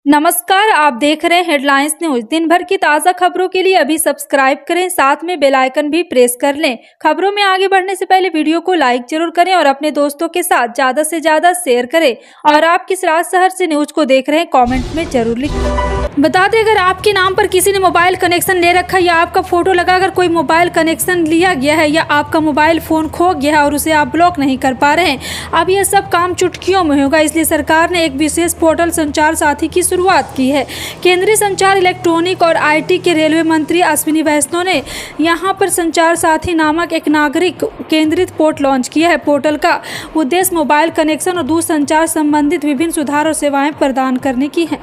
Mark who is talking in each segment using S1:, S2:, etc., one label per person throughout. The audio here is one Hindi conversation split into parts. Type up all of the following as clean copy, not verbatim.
S1: नमस्कार, आप देख रहे हैं हेडलाइंस न्यूज। दिन भर की ताज़ा खबरों के लिए अभी सब्सक्राइब करें, साथ में बेल आइकन भी प्रेस कर लें। खबरों में आगे बढ़ने से पहले वीडियो को लाइक जरूर करें और अपने दोस्तों के साथ ज़्यादा से ज़्यादा शेयर करें। और आप किस राज्य शहर से न्यूज को देख रहे हैं कमेंट में जरूर लिखें। बता दें, अगर आपके नाम पर किसी ने मोबाइल कनेक्शन ले रखा है या आपका फोटो लगाकर कोई मोबाइल कनेक्शन लिया गया है या आपका मोबाइल फोन खो गया है और उसे आप ब्लॉक नहीं कर पा रहे हैं, अब यह सब काम चुटकियों में होगा। इसलिए सरकार ने एक विशेष पोर्टल संचार साथी की शुरुआत की है। केंद्रीय संचार, इलेक्ट्रॉनिक और आईटी के रेलवे मंत्री अश्विनी वैष्णव ने यहां पर संचार साथी नामक एक नागरिक केंद्रित पोर्टल लॉन्च किया है। पोर्टल का उद्देश्य मोबाइल कनेक्शन और दूरसंचार संबंधित विभिन्न सुधार और सेवाएं प्रदान करने की है।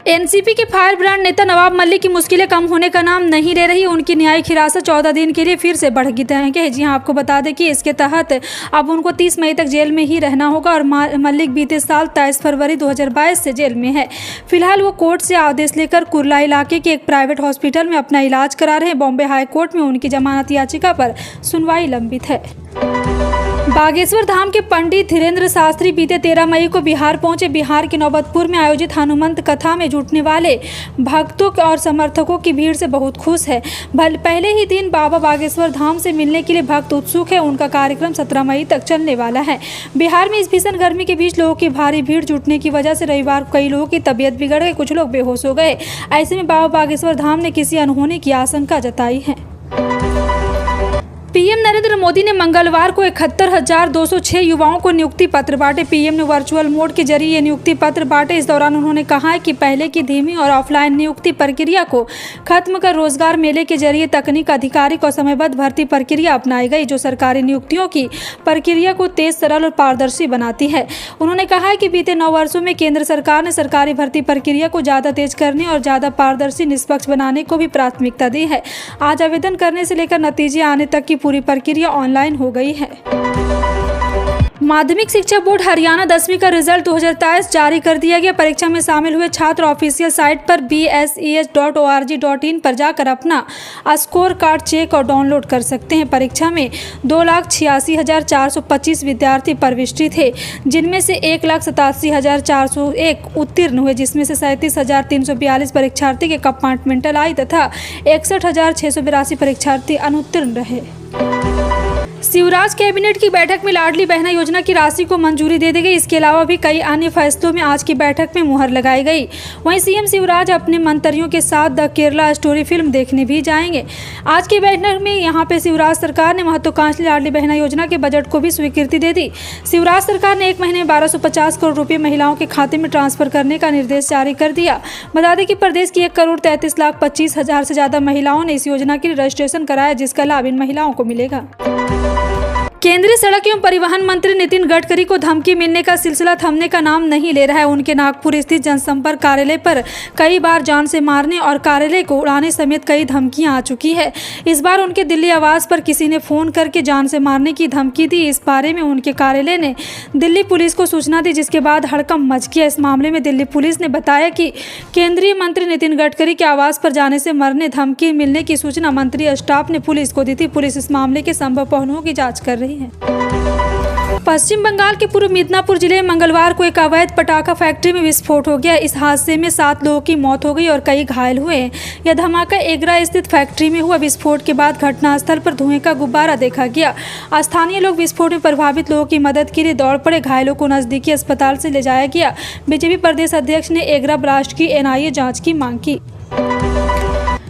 S1: एनसीपी के फायर ब्रांड नेता नवाब मलिक की मुश्किलें कम होने का नाम नहीं ले रही। उनकी न्यायिक हिरासत 14 दिन के लिए फिर से बढ़ गई है। जी हां, आपको बता दें कि इसके तहत अब उनको 30 मई तक जेल में ही रहना होगा और मलिक बीते साल 23 फरवरी 2022 से जेल में है। फिलहाल वो कोर्ट से आदेश लेकर कुर्ला इलाके के एक प्राइवेट हॉस्पिटल में अपना इलाज करा रहे हैं। बॉम्बे हाई कोर्ट में उनकी जमानत याचिका पर सुनवाई लंबित है। बागेश्वर धाम के पंडित धीरेन्द्र शास्त्री बीते 13 मई को बिहार पहुंचे। बिहार के नौबतपुर में आयोजित हनुमंत कथा में जुटने वाले भक्तों और समर्थकों की भीड़ से बहुत खुश है। पहले ही दिन बाबा बागेश्वर धाम से मिलने के लिए भक्त उत्सुक है। उनका कार्यक्रम 17 मई तक चलने वाला है। बिहार में इस भीषण गर्मी के बीच लोगों की भारी भीड़ जुटने की वजह से रविवार को कई लोगों की तबीयत बिगड़ गई, कुछ लोग बेहोश हो गए। ऐसे में बाबा बागेश्वर धाम ने किसी अनहोनी की आशंका जताई है। पीएम नरेंद्र मोदी ने मंगलवार को 71,206 युवाओं को नियुक्ति पत्र बांटे। पीएम ने वर्चुअल मोड के जरिए ये नियुक्ति पत्र बांटे। इस दौरान उन्होंने कहा है कि पहले की धीमी और ऑफलाइन नियुक्ति प्रक्रिया को खत्म कर रोजगार मेले के जरिए तकनीक आधिकारिक और समयबद्ध भर्ती प्रक्रिया अपनाई गई, जो सरकारी नियुक्तियों की प्रक्रिया को तेज, सरल और पारदर्शी बनाती है। उन्होंने कहा है कि बीते 9 वर्षों में केंद्र सरकार ने सरकारी भर्ती प्रक्रिया को ज़्यादा तेज करने और ज़्यादा पारदर्शी, निष्पक्ष बनाने को भी प्राथमिकता दी है। आज आवेदन करने से लेकर नतीजे आने तक की पूरी प्रक्रिया ऑनलाइन हो गई है। माध्यमिक शिक्षा बोर्ड हरियाणा 10वीं का रिजल्ट 2023 जारी कर दिया गया। परीक्षा में शामिल हुए छात्र ऑफिशियल साइट पर bses.org.in पर जाकर अपना स्कोर कार्ड चेक और डाउनलोड कर सकते हैं। परीक्षा में 2,86,425 विद्यार्थी प्रविष्टि थे, जिनमें से 1,87,401 उत्तीर्ण हुए, जिसमें से 37,342 परीक्षार्थी के कंपार्टमेंटल आई तथा 61,682 परीक्षार्थी अनुत्तीर्ण रहे। शिवराज कैबिनेट की बैठक में लाडली बहना योजना की राशि को मंजूरी दे दी गई। इसके अलावा भी कई अन्य फैसलों में आज की बैठक में मुहर लगाई गई। वहीं सीएम शिवराज अपने मंत्रियों के साथ द केरला स्टोरी फिल्म देखने भी जाएंगे। आज की बैठक में यहां पे शिवराज सरकार ने महत्वाकांक्षी लाडली बहना योजना के बजट को भी स्वीकृति दे दी। शिवराज सरकार ने एक महीने में 1250 करोड़ रुपये महिलाओं के खाते में ट्रांसफर करने का निर्देश जारी कर दिया। बता दें कि प्रदेश की 1,33,25,000 से ज्यादा महिलाओं ने इस योजना के लिए रजिस्ट्रेशन कराया, जिसका लाभ इन महिलाओं को मिलेगा। केंद्रीय सड़क एवं परिवहन मंत्री नितिन गडकरी को धमकी मिलने का सिलसिला थमने का नाम नहीं ले रहा है। उनके नागपुर स्थित जनसंपर्क कार्यालय पर कई बार जान से मारने और कार्यालय को उड़ाने समेत कई धमकियां आ चुकी है। इस बार उनके दिल्ली आवास पर किसी ने फोन करके जान से मारने की धमकी दी। इस बारे में उनके कार्यालय ने दिल्ली पुलिस को सूचना दी, जिसके बाद हड़कंप मच गया। इस मामले में दिल्ली पुलिस ने बताया कि केंद्रीय मंत्री नितिन गडकरी के आवास पर जाने से मरने धमकी मिलने की सूचना मंत्री स्टाफ ने पुलिस को दी थी। पुलिस इस मामले के संभव पहलुओं की जाँच कर रही है। पश्चिम बंगाल के पूर्व मिदनापुर जिले में मंगलवार को एक अवैध पटाखा फैक्ट्री में विस्फोट हो गया। इस हादसे में 7 लोगों की मौत हो गई और कई घायल हुए। यह धमाका एग्रा स्थित फैक्ट्री में हुआ। विस्फोट के बाद घटनास्थल पर धुएं का गुब्बारा देखा गया। स्थानीय लोग विस्फोट में प्रभावित लोगों की मदद के लिए दौड़ पड़े। घायलों को नजदीकी अस्पताल से ले जाया गया। बीजेपी प्रदेश अध्यक्ष ने एग्रा ब्लास्ट की एनआईए जांच की मांग की।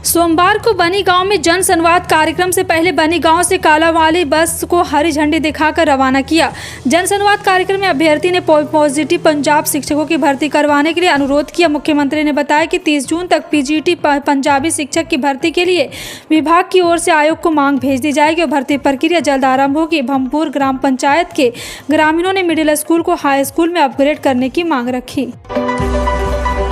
S1: सोमवार को बनी गांव में जन संवाद कार्यक्रम से पहले बनी गांव से कालावाली बस को हरी झंडी दिखाकर रवाना किया। जन संवाद कार्यक्रम में अभ्यर्थी ने पॉजिटिव पंजाब शिक्षकों की भर्ती करवाने के लिए अनुरोध किया। मुख्यमंत्री ने बताया कि 30 जून तक पीजीटी पंजाबी शिक्षक की भर्ती के लिए विभाग की ओर से आयोग को मांग भेज दी जाएगी और भर्ती प्रक्रिया जल्द आरंभ होगी। भमपुर ग्राम पंचायत के ग्रामीणों ने मिडिल स्कूल को हाई स्कूल में अपग्रेड करने की मांग रखी।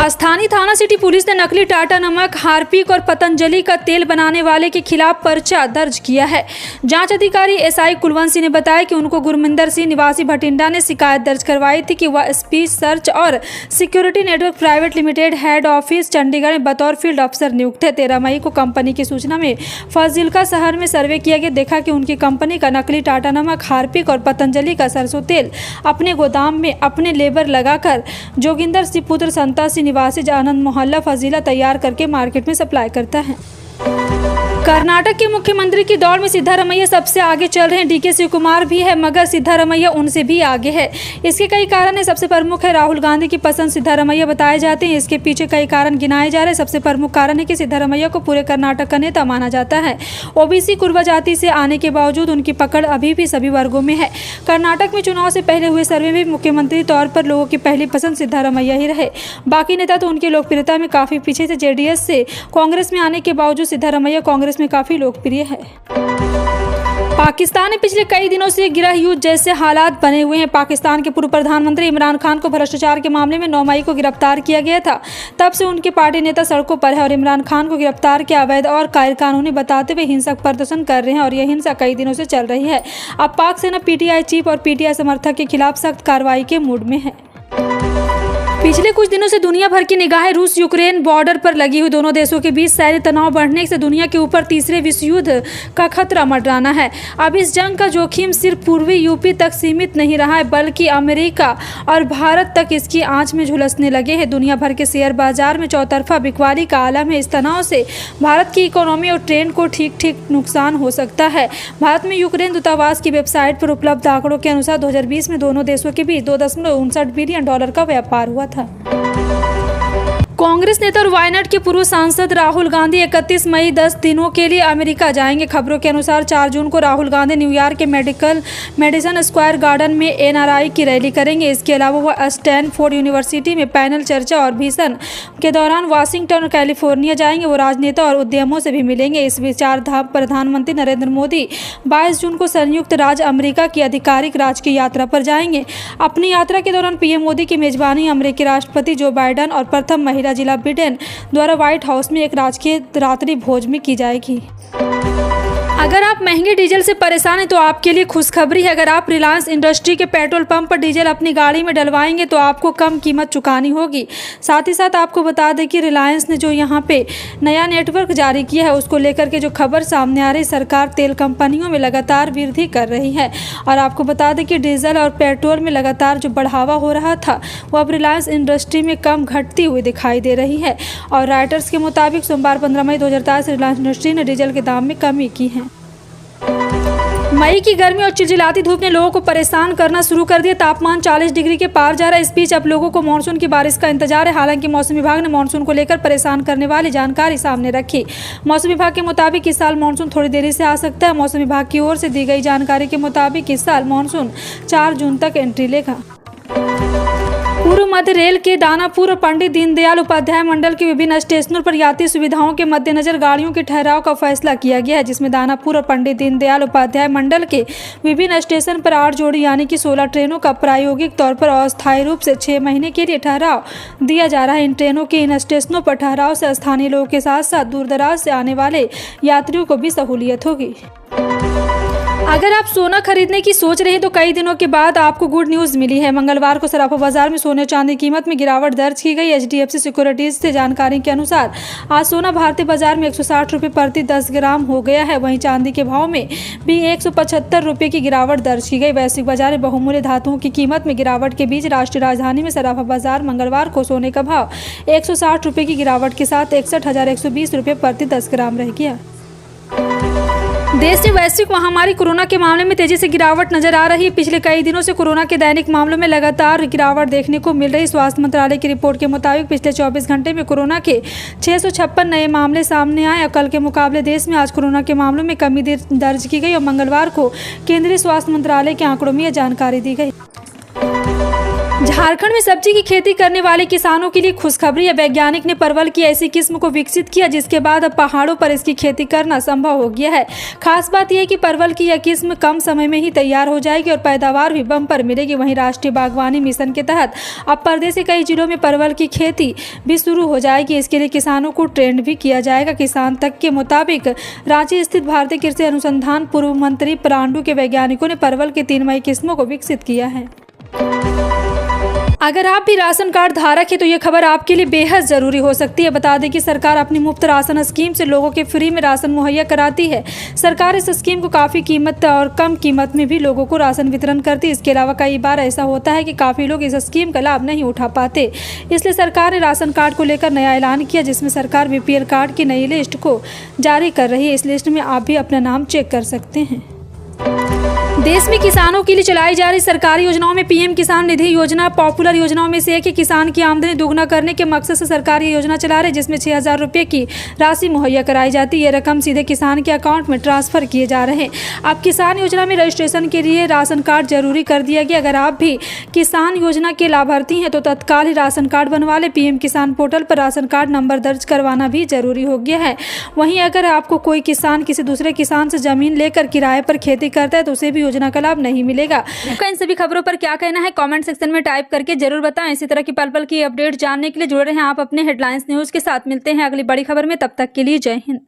S1: स्थानीय थाना सिटी पुलिस ने नकली टाटा नमक, हार्पिक और पतंजलि का तेल बनाने वाले के खिलाफ पर्चा दर्ज किया है। जांच अधिकारी एसआई कुलवंत ने बताया कि उनको गुरमिंदर सिंह निवासी भटिंडा ने शिकायत दर्ज करवाई थी कि वह स्पीच सर्च और security network private limited head office Chandigarh में बतौर फील्ड अफसर नियुक्त है। 13 मई को कंपनी की सूचना में फाजिल्का शहर में सर्वे किया गया। देखा कि उनकी कंपनी का नकली टाटा नमक, हार्पिक और पतंजलि का सरसों तेल अपने गोदाम में अपने लेबर लगाकर जोगिंदर सिंह पुत्र संता सिंह निवासी आनंद मोहल्ला फजीला तैयार करके मार्केट में सप्लाई करता है। कर्नाटक के मुख्यमंत्री की दौड़ में सिद्धारमैया सबसे आगे चल रहे हैं। डीके शिवकुमार भी है, मगर सिद्धारमैया उनसे भी आगे है। इसके कई कारण है। सबसे प्रमुख है राहुल गांधी की पसंद सिद्धारमैया बताए जाते हैं। इसके पीछे कई कारण गिनाए जा रहे हैं। सबसे प्रमुख कारण है कि सिद्धारमैया को पूरे कर्नाटक का नेता माना जाता है। ओबीसी कुर्बा जाति से आने के बावजूद उनकी पकड़ अभी भी सभी वर्गों में है। कर्नाटक में चुनाव से पहले हुए सर्वे में मुख्यमंत्री तौर पर लोगों की पहली पसंद सिद्धारमैया ही रहे। बाकी नेता तो उनकी लोकप्रियता में काफी पीछे थे। जेडीएस से कांग्रेस में आने के बावजूद सिद्धारमैया कांग्रेस में काफी लोकप्रिय है। पाकिस्तान में पिछले कई दिनों से गृह युद्ध जैसे हालात बने हुए हैं। पाकिस्तान के पूर्व प्रधानमंत्री इमरान खान को भ्रष्टाचार के मामले में 9 मई को गिरफ्तार किया गया था। तब से उनके पार्टी नेता सड़कों पर है और इमरान खान को गिरफ्तार किया अवैध और गैरकानूनी बताते हुए हिंसक प्रदर्शन कर रहे हैं और यह हिंसा कई दिनों से चल रही है। अब पाक सेना पीटीआई चीफ और पीटीआई समर्थक के खिलाफ सख्त कार्रवाई के मूड में है। पिछले कुछ दिनों से दुनिया भर की निगाहें रूस यूक्रेन बॉर्डर पर लगी हुई। दोनों देशों के बीच सैन्य तनाव बढ़ने से दुनिया के ऊपर तीसरे विश्व युद्ध का खतरा मंडराना है। अब इस जंग का जोखिम सिर्फ पूर्वी यूपी तक सीमित नहीं रहा है, बल्कि अमेरिका और भारत तक इसकी आंच में झुलसने लगे हैं। दुनिया भर के शेयर बाजार में चौतरफा बिकवाली का आलम है। इस तनाव से भारत की इकोनॉमी और ट्रेंड को ठीक नुकसान हो सकता है। भारत में यूक्रेन दूतावास की वेबसाइट पर उपलब्ध आंकड़ों के अनुसार 2020 में दोनों देशों के बीच $2.59 बिलियन का व्यापार हुआ था। कांग्रेस नेता और वायनाड के पूर्व सांसद राहुल गांधी 31 मई 10 दिनों के लिए अमेरिका जाएंगे। खबरों के अनुसार 4 जून को राहुल गांधी न्यूयॉर्क के मेडिसन स्क्वायर गार्डन में एनआरआई की रैली करेंगे। इसके अलावा वह स्टैनफोर्ड यूनिवर्सिटी में पैनल चर्चा और भाषण के दौरान वाशिंगटन और कैलिफोर्निया जाएंगे। वो राजनेता और उद्यमों से भी मिलेंगे। इस विचारधारा प्रधानमंत्री नरेंद्र मोदी 22 जून को संयुक्त राज्य अमेरिका की आधिकारिक राजकीय यात्रा पर जाएंगे। अपनी यात्रा के दौरान पीएम मोदी की मेजबानी अमेरिकी राष्ट्रपति जो बाइडेन और प्रथम महिला जिला बिडेन द्वारा व्हाइट हाउस में एक राजकीय रात्रि भोज में की जाएगी। अगर आप महंगे डीजल से परेशान हैं तो आपके लिए खुशखबरी है। अगर आप रिलायंस इंडस्ट्री के पेट्रोल पंप पर डीजल अपनी गाड़ी में डलवाएंगे तो आपको कम कीमत चुकानी होगी। साथ ही साथ आपको बता दें कि रिलायंस ने जो यहाँ पे नया नेटवर्क जारी किया है उसको लेकर के जो खबर सामने आ रही, सरकार तेल कंपनियों में लगातार वृद्धि कर रही है। और आपको बता दें कि डीजल और पेट्रोल में लगातार जो बढ़ावा हो रहा था वो अब रिलायंस इंडस्ट्री में कम घटती हुई दिखाई दे रही है। और राइटर्स के मुताबिक सोमवार 15 मई 2023 रिलायंस इंडस्ट्री ने डीजल के दाम में कमी की है। मई की गर्मी और चिलचिलाती धूप ने लोगों को परेशान करना शुरू कर दिया। तापमान 40 डिग्री के पार जा रहा है। इस बीच अब लोगों को मानसून की बारिश का इंतजार है। हालांकि मौसम विभाग ने मानसून को लेकर परेशान करने वाली जानकारी सामने रखी। मौसम विभाग के मुताबिक इस साल मानसून थोड़ी देरी से आ सकता है। मौसम विभाग की ओर से दी गई जानकारी के मुताबिक इस साल मानसून 4 जून तक एंट्री लेगा। पूर्व मध्य रेल के दानापुर और पंडित दीनदयाल उपाध्याय मंडल के विभिन्न स्टेशनों पर यात्री सुविधाओं के मद्देनजर गाड़ियों के ठहराव का फैसला किया गया है, जिसमें दानापुर और पंडित दीनदयाल उपाध्याय मंडल के विभिन्न स्टेशन पर 8 जोड़ी यानी कि 16 ट्रेनों का प्रायोगिक तौर पर अस्थायी रूप से 6 महीने के लिए ठहराव दिया जा रहा है। इन ट्रेनों के इन स्टेशनों पर ठहराव से स्थानीय लोगों के साथ साथ दूर दराज से आने वाले यात्रियों को भी सहूलियत होगी। अगर आप सोना खरीदने की सोच रहे हैं तो कई दिनों के बाद आपको गुड न्यूज़ मिली है। मंगलवार को सराफा बाजार में सोने चांदी की कीमत में गिरावट दर्ज की गई। HDFC सिक्योरिटीज से जानकारी के अनुसार आज सोना भारतीय बाजार में 160 रुपये प्रति 10 ग्राम हो गया है। वहीं चांदी के भाव में भी 175 रुपये की गिरावट दर्ज की गई। वैश्विक बाजार में बहुमूल्य धातुओं की कीमत में गिरावट के बीच राष्ट्रीय राजधानी में सराफा बाजार मंगलवार को सोने का भाव 160 रुपये की गिरावट के साथ 61,120 रुपये प्रति 10 ग्राम रह गया। देश में वैश्विक महामारी कोरोना के मामले में तेजी से गिरावट नजर आ रही है। पिछले कई दिनों से कोरोना के दैनिक मामलों में लगातार गिरावट देखने को मिल रही। स्वास्थ्य मंत्रालय की रिपोर्ट के मुताबिक पिछले 24 घंटे में कोरोना के 656 नए मामले सामने आए। कल के मुकाबले देश में आज कोरोना के मामलों में कमी दर्ज की गई और मंगलवार को केंद्रीय स्वास्थ्य मंत्रालय के आंकड़ों में यह जानकारी दी गई। झारखंड में सब्जी की खेती करने वाले किसानों के लिए खुशखबरी है। वैज्ञानिक ने परवल की ऐसी किस्म को विकसित किया जिसके बाद अब पहाड़ों पर इसकी खेती करना संभव हो गया है। खास बात यह है कि परवल की यह किस्म कम समय में ही तैयार हो जाएगी और पैदावार भी बम्पर मिलेगी। वहीं राष्ट्रीय बागवानी मिशन के तहत अब प्रदेश के कई जिलों में परवल की खेती भी शुरू हो जाएगी। इसके लिए किसानों को ट्रेंड भी किया जाएगा। किसान तक के मुताबिक रांची स्थित भारतीय कृषि अनुसंधान पूर्व मंत्री परांडू के वैज्ञानिकों ने परवल की 3 मई किस्मों को विकसित किया है। अगर आप भी राशन कार्ड धारक है तो ये खबर आपके लिए बेहद ज़रूरी हो सकती है। बता दें कि सरकार अपनी मुफ्त राशन स्कीम से लोगों के फ्री में राशन मुहैया कराती है। सरकार इस स्कीम को काफ़ी कीमत और कम कीमत में भी लोगों को राशन वितरण करती है। इसके अलावा कई बार ऐसा होता है कि काफ़ी लोग इस स्कीम का लाभ नहीं उठा पाते। इसलिए सरकार ने राशन कार्ड को लेकर नया ऐलान किया, जिसमें सरकार BPL कार्ड की नई लिस्ट को जारी कर रही है। इस लिस्ट में आप भी अपना नाम चेक कर सकते हैं। देश में किसानों के लिए चलाई जा रही सरकारी योजनाओं में PM किसान निधि योजना पॉपुलर योजनाओं में से एक है। किसान की आमदनी दोगुना करने के मकसद से सरकार ये योजना चला रही है, जिसमें 6,000 रुपये की राशि मुहैया कराई जाती है। ये रकम सीधे किसान के अकाउंट में ट्रांसफर किए जा रहे हैं। अब किसान योजना में रजिस्ट्रेशन के लिए राशन कार्ड जरूरी कर दिया गया। अगर आप भी किसान योजना के लाभार्थी हैं तो तत्काल ही राशन कार्ड बनवा लें। PM किसान पोर्टल पर राशन कार्ड नंबर दर्ज करवाना भी जरूरी हो गया है। वहीं अगर आपको कोई किसान किसी दूसरे किसान से जमीन लेकर किराए पर खेती करता है तो उसे भी योजना का लाभ नहीं मिलेगा। आपका इन सभी खबरों पर क्या कहना है कमेंट सेक्शन में टाइप करके जरूर बताएं। इसी तरह की पल पल की अपडेट जानने के लिए जुड़े रहें आप अपने हेडलाइंस न्यूज के साथ। मिलते हैं अगली बड़ी खबर में, तब तक के लिए जय हिंद।